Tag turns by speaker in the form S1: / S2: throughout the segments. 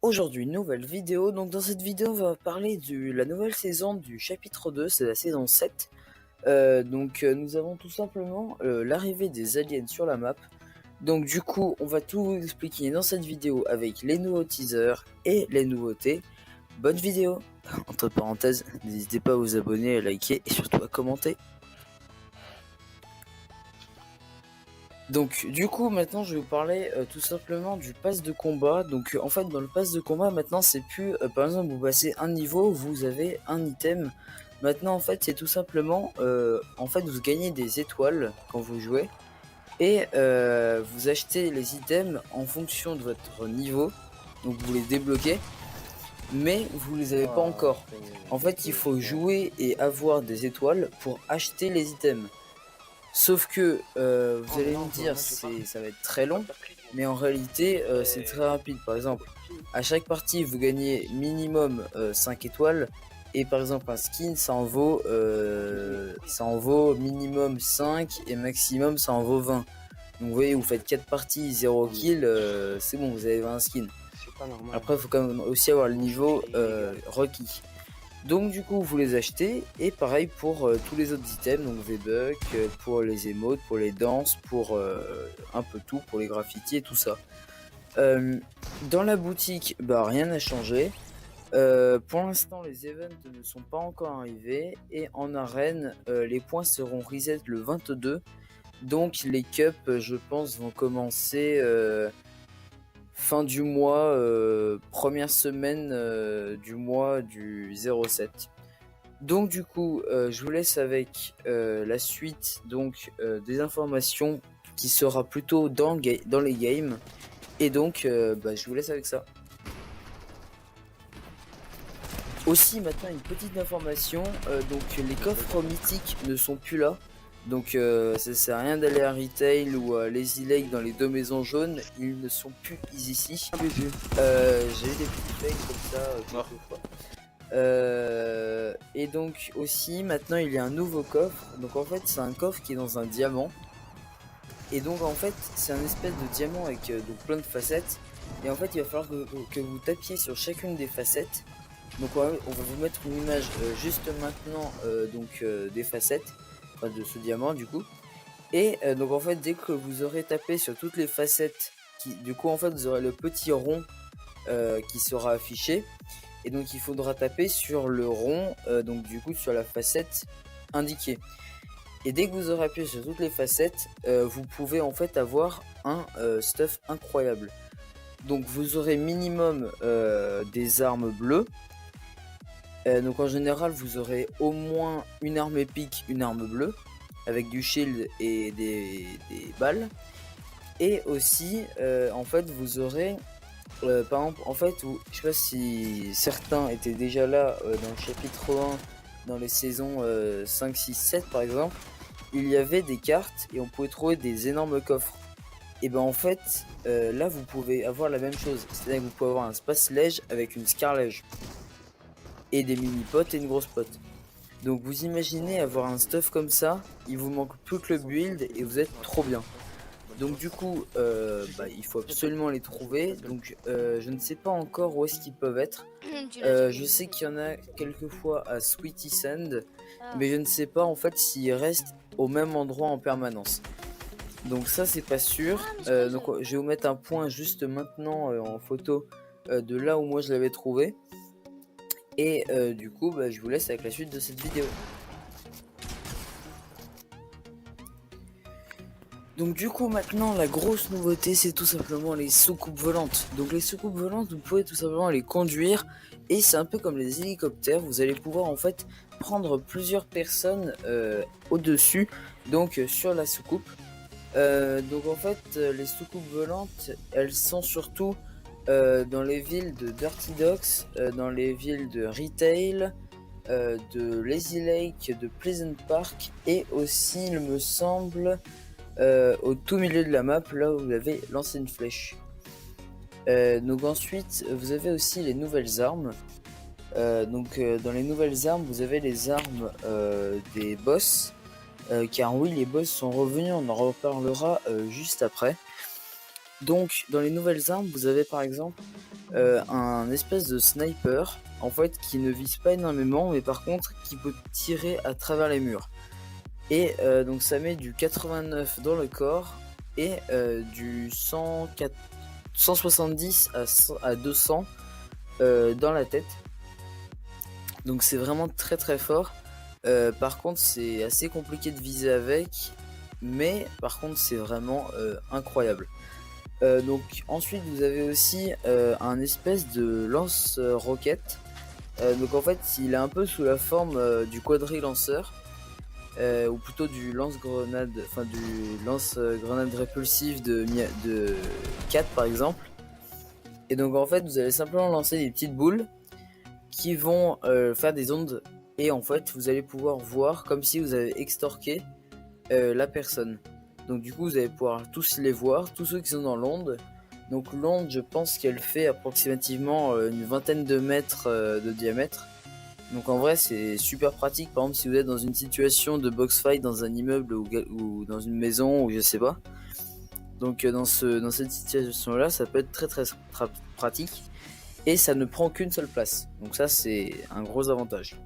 S1: Aujourd'hui, nouvelle vidéo. Donc dans cette vidéo, on va parler de la nouvelle saison du chapitre 2, c'est la saison 7. Nous avons tout simplement l'arrivée des aliens sur la map. Donc du coup, on va tout vous expliquer dans cette vidéo avec les nouveaux teasers et les nouveautés. Bonne vidéo. Entre parenthèses, n'hésitez pas à vous abonner, à liker et surtout à commenter. Donc du coup maintenant je vais vous parler tout simplement du pass de combat. Donc en fait dans le pass de combat maintenant c'est plus par exemple vous passez un niveau, vous avez un item. Maintenant en fait c'est tout simplement en fait vous gagnez des étoiles quand vous jouez et vous achetez les items en fonction de votre niveau. Donc vous les débloquez mais vous les avez pas encore. En fait il faut jouer et avoir des étoiles pour acheter les items. Sauf que vous allez me dire ça va être très long, mais en réalité c'est très rapide. Par exemple, à chaque partie vous gagnez minimum 5 étoiles et par exemple un skin ça en vaut minimum 5 et maximum ça en vaut 20. Donc vous voyez, vous faites 4 parties, 0 kill, c'est bon, vous avez 20 skins. Après il faut quand même aussi avoir le niveau requis. Donc du coup vous les achetez et pareil pour tous les autres items, donc V-Bucks, pour les emotes, pour les danses, pour un peu tout, pour les graffitis et tout ça. Dans la boutique, rien n'a changé. Pour l'instant les events ne sont pas encore arrivés et en arène les points seront reset le 22. Donc les cups je pense vont commencer fin du mois, première semaine du mois du 07. Donc du coup, je vous laisse avec la suite donc des informations qui sera plutôt dans les games. Et donc, je vous laisse avec ça. Aussi maintenant une petite information, donc les coffres mythiques ne sont plus là. Donc ça sert à rien d'aller à Retail ou à Lazy Lake dans les deux maisons jaunes, ils ne sont plus ici. J'ai eu des petits fakes comme ça quelquefois. Et donc aussi maintenant il y a un nouveau coffre. Donc en fait c'est un coffre qui est dans un diamant. Et donc en fait c'est un espèce de diamant avec donc plein de facettes. Et en fait il va falloir que vous tapiez sur chacune des facettes. Donc on va vous mettre une image juste maintenant des facettes, enfin de ce diamant du coup. Et donc en fait dès que vous aurez tapé sur toutes les facettes, du coup en fait vous aurez le petit rond qui sera affiché. Et donc il faudra taper sur le rond, donc du coup sur la facette indiquée. Et dès que vous aurez appuyé sur toutes les facettes, vous pouvez en fait avoir un stuff incroyable. Donc vous aurez minimum des armes bleues. Donc en général vous aurez au moins une arme épique, une arme bleue, avec du shield et des balles. Et aussi en fait vous aurez par exemple en fait je sais pas si certains étaient déjà là dans le chapitre 1, dans les saisons 5, 6, 7 par exemple, il y avait des cartes et on pouvait trouver des énormes coffres. Et ben en fait là vous pouvez avoir la même chose, c'est-à-dire que vous pouvez avoir un space lège avec une scarlège et des mini potes et une grosse pote. Donc vous imaginez avoir un stuff comme ça, il vous manque plus que le build et vous êtes trop bien. Donc du coup il faut absolument les trouver. Donc je ne sais pas encore où est-ce qu'ils peuvent être. Je sais qu'il y en a quelquefois à Sweetie Sand, mais je ne sais pas en fait s'ils restent au même endroit en permanence. Donc ça c'est pas sûr. Donc je vais vous mettre un point juste maintenant en photo de là où moi je l'avais trouvé. Et du coup je vous laisse avec la suite de cette vidéo. Donc du coup maintenant la grosse nouveauté c'est tout simplement les soucoupes volantes. Donc les soucoupes volantes vous pouvez tout simplement les conduire et c'est un peu comme les hélicoptères, vous allez pouvoir en fait prendre plusieurs personnes au-dessus, donc sur la soucoupe. Donc en fait les soucoupes volantes elles sont surtout dans les villes de Dirty Docks, dans les villes de Retail, de Lazy Lake, de Pleasant Park et aussi il me semble au tout milieu de la map, là où vous avez l'ancienne flèche. Donc ensuite, vous avez aussi les nouvelles armes. Dans les nouvelles armes, vous avez les armes des boss. Car oui, les boss sont revenus, on en reparlera juste après. Donc, dans les nouvelles armes, vous avez par exemple un espèce de sniper en fait qui ne vise pas énormément, mais par contre qui peut tirer à travers les murs. Et donc ça met du 89 dans le corps et du 170 à 200 dans la tête. Donc c'est vraiment très très fort. Par contre c'est assez compliqué de viser avec, mais par contre c'est vraiment incroyable. Donc ensuite vous avez aussi un espèce de lance-roquette. Donc en fait il est un peu sous la forme du quadri-lanceur. Ou plutôt du lance-grenade, enfin du lance-grenade répulsif de 4 par exemple. Et donc en fait vous allez simplement lancer des petites boules qui vont faire des ondes, et en fait vous allez pouvoir voir comme si vous avez extorqué la personne. Donc du coup vous allez pouvoir tous les voir, tous ceux qui sont dans l'onde. Donc l'onde, je pense qu'elle fait approximativement une vingtaine de mètres de diamètre. Donc en vrai c'est super pratique, par exemple si vous êtes dans une situation de box fight dans un immeuble ou dans une maison ou je sais pas. Donc dans cette situation là ça peut être très pratique, et ça ne prend qu'une seule place. Donc ça c'est un gros avantage.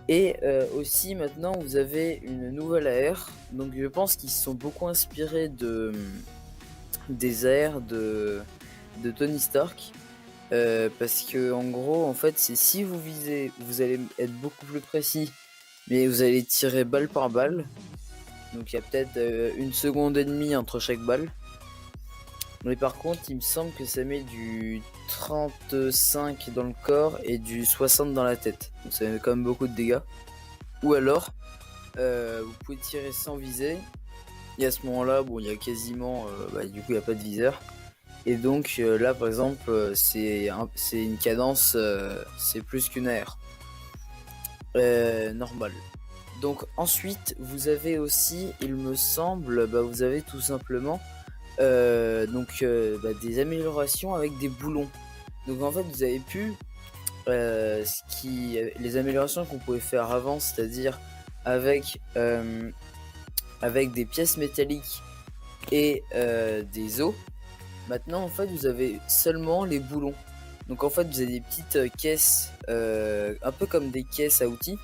S1: Et aussi maintenant vous avez une nouvelle AR, donc je pense qu'ils se sont beaucoup inspirés des AR de Tony Stark. Parce que en gros en fait c'est si vous visez vous allez être beaucoup plus précis, mais vous allez tirer balle par balle, donc il y a peut-être une seconde et demie entre chaque balle. Mais par contre il me semble que ça met du 35 dans le corps et du 60 dans la tête, donc ça met quand même beaucoup de dégâts. Ou alors vous pouvez tirer sans viser, et à ce moment là bon il y a quasiment du coup il n'y a pas de viseur. Et donc là par exemple c'est une cadence, c'est plus qu'une AR normale. Donc ensuite vous avez aussi, il me semble, vous avez tout simplement des améliorations avec des boulons. Donc en fait vous avez pu les améliorations qu'on pouvait faire avant, c'est-à-dire avec des pièces métalliques et des os. Maintenant en fait vous avez seulement les boulons. Donc en fait vous avez des petites caisses, un peu comme des caisses à outils,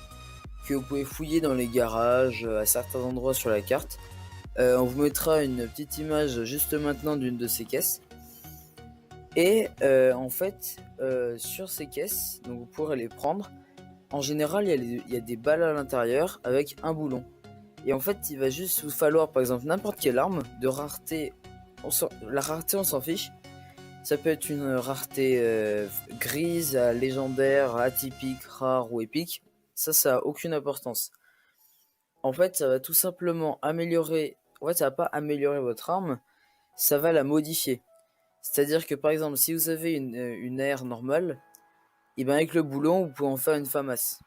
S1: que vous pouvez fouiller dans les garages, à certains endroits sur la carte. On vous mettra une petite image juste maintenant d'une de ces caisses. Et en fait sur ces caisses, donc vous pourrez les prendre. En général il y a des balles à l'intérieur avec un boulon. Et en fait il va juste vous falloir par exemple n'importe quelle arme de rareté. La rareté on s'en fiche. Ça peut être une rareté grise, légendaire, atypique, rare ou épique. Ça a aucune importance. En fait ça va tout simplement améliorer. En fait ça va pas améliorer votre arme, ça va la modifier. C'est-à-dire que par exemple si vous avez une AR normale, et ben avec le boulon vous pouvez en faire une FAMAS.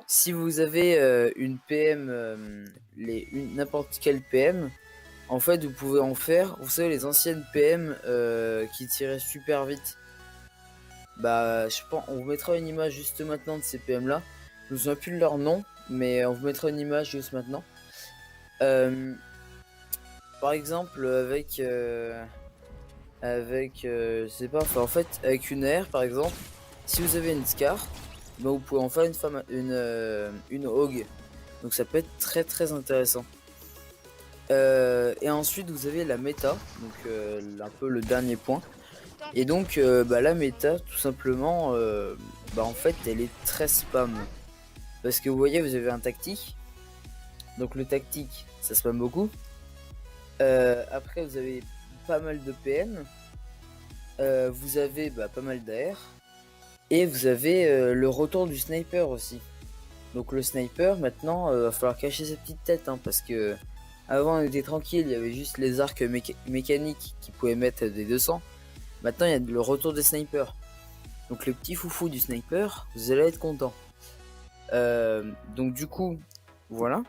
S1: Si vous avez une PM, n'importe quelle PM, en fait vous pouvez en faire, vous savez les anciennes PM qui tiraient super vite. Je pense, on vous mettra une image juste maintenant de ces PM là. Je me souviens plus de leur nom, mais on vous mettra une image juste maintenant. Par exemple je sais pas, en fait avec une air par exemple, si vous avez une Scar, vous pouvez en faire une Hog. Donc ça peut être très intéressant. Et ensuite vous avez la méta, donc un peu le dernier point. Et donc la méta tout simplement en fait elle est très spam. Parce que vous voyez vous avez un tactique. Donc le tactique ça spam beaucoup. Après vous avez pas mal de PM. Vous avez pas mal d'AR. Et vous avez le retour du sniper aussi. Donc le sniper maintenant va falloir cacher sa petite tête parce que avant on était tranquille, il y avait juste les arcs mécaniques qui pouvaient mettre des 200. Maintenant il y a le retour des snipers. Donc le petit foufou du sniper, vous allez être content. Donc du coup voilà.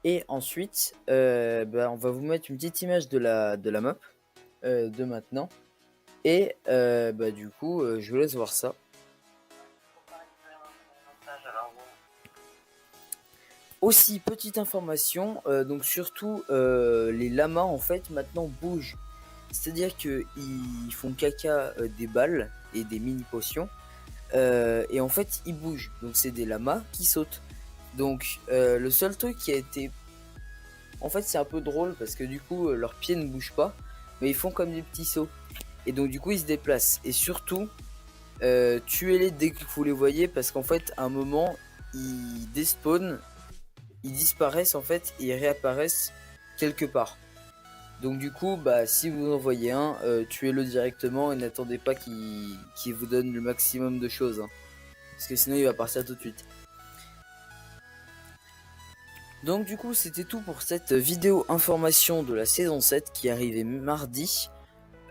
S1: Et ensuite on va vous mettre une petite image de la map de maintenant. Et du coup je vous laisse voir ça. Aussi, petite information, donc surtout les lamas en fait maintenant bougent. c'est-à-dire que ils font caca des balles et des mini potions. Et en fait, ils bougent. Donc c'est des lamas qui sautent. Donc le seul truc qui a été... En fait, c'est un peu drôle parce que du coup, leurs pieds ne bougent pas, mais ils font comme des petits sauts. Et donc du coup, ils se déplacent. Et surtout, tuez-les dès que vous les voyez parce qu'en fait, à un moment, ils despawnent, ils disparaissent en fait, et ils réapparaissent quelque part. Donc du coup, bah, si vous en voyez un, tuez-le directement et n'attendez pas qu'il vous donne le maximum de choses. Hein. Parce que sinon, il va partir tout de suite. Donc du coup, c'était tout pour cette vidéo information de la saison 7 qui arrivait mardi.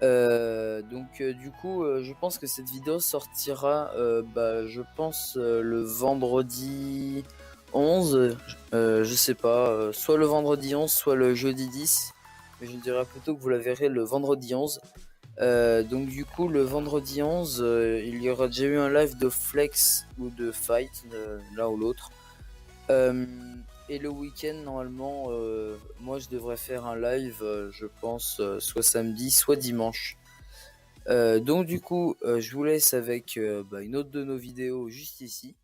S1: Du coup, je pense que cette vidéo sortira, je pense, le vendredi 11. Je sais pas, soit le vendredi 11, soit le jeudi 10. Mais je dirais plutôt que vous la verrez le vendredi 11. Donc du coup, le vendredi 11, il y aura déjà eu un live de Flex ou de Fight, l'un ou l'autre. Et le week-end, normalement, moi je devrais faire un live, je pense, soit samedi, soit dimanche. Donc du coup, je vous laisse avec une autre de nos vidéos juste ici.